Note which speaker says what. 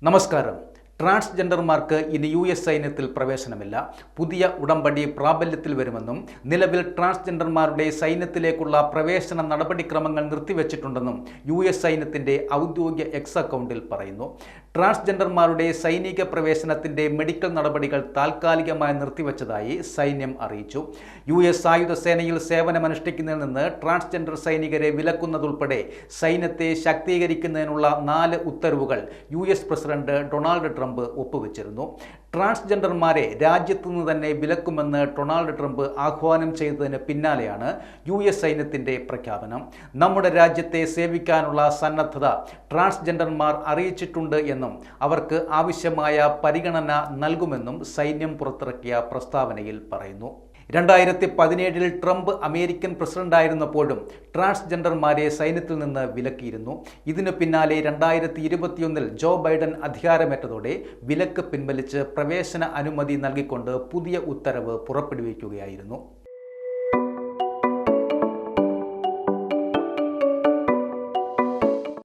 Speaker 1: നമസ്കാരം. ട്രാൻസ്ജെൻഡർമാർക്ക് ഇനി US സൈന്യത്തിൽ പ്രവേശനമില്ല. പുതിയ ഉടമ്പടി പ്രാബല്യത്തിൽ വരുമെന്നും നിലവിൽ ട്രാൻസ്ജെൻഡർമാരുടെ സൈന്യത്തിലേക്കുള്ള പ്രവേശന നടപടിക്രമങ്ങൾ നിർത്തിവച്ചിട്ടുണ്ടെന്നും US സൈന്യത്തിന്റെ ഔദ്യോഗിക എക്സ് അക്കൗണ്ടിൽ പറയുന്നു. ട്രാൻസ്ജെൻഡർമാരുടെ സൈനിക പ്രവേശനത്തിന്റെ മെഡിക്കൽ നടപടികൾ താൽക്കാലികമായി നിർത്തിവച്ചതായി സൈന്യം അറിയിച്ചു. US സായുധ സേനയിൽ സേവനമനുഷ്ഠിക്കുന്നതിൽ നിന്ന് ട്രാൻസ്ജെൻഡർ സൈനികരെ വിലക്കുന്നതുൾപ്പെടെ സൈന്യത്തെ ശാക്തീകരിക്കുന്നതിനുള്ള 4 ഉത്തരവുകൾ US പ്രസിഡന്റ് ഡൊണാൾഡ് ട്രംപ് ഒപ്പുവെച്ചിരുന്നു. ട്രാൻസ്ജെൻഡർമാരെ രാജ്യത്തു നിന്ന് തന്നെ വിലക്കുമെന്ന് ഡൊണാൾഡ് ട്രംപ് ആഹ്വാനം ചെയ്തതിന് പിന്നാലെയാണ് US സൈന്യത്തിന്റെ പ്രഖ്യാപനം. നമ്മുടെ രാജ്യത്തെ സേവിക്കാനുള്ള സന്നദ്ധത ട്രാൻസ്ജെൻഡർമാർ അറിയിച്ചിട്ടുണ്ട് എന്നും അവർക്ക് ആവശ്യമായ പരിഗണന നൽകുമെന്നും സൈന്യം പുറത്തിറക്കിയ പ്രസ്താവനയിൽ പറയുന്നു. 2017 ട്രംപ് അമേരിക്കൻ പ്രസിഡന്റായിരുന്നപ്പോഴും ട്രാൻസ്ജെൻഡർമാരെ സൈന്യത്തിൽ നിന്ന് വിലക്കിയിരുന്നു. ഇതിനു പിന്നാലെ 2021 ജോ ബൈഡൻ അധികാരമേറ്റതോടെ വിലക്ക് പിൻവലിച്ച് പ്രവേശന അനുമതി നൽകിക്കൊണ്ട് പുതിയ ഉത്തരവ് പുറപ്പെടുവിക്കുകയായിരുന്നു.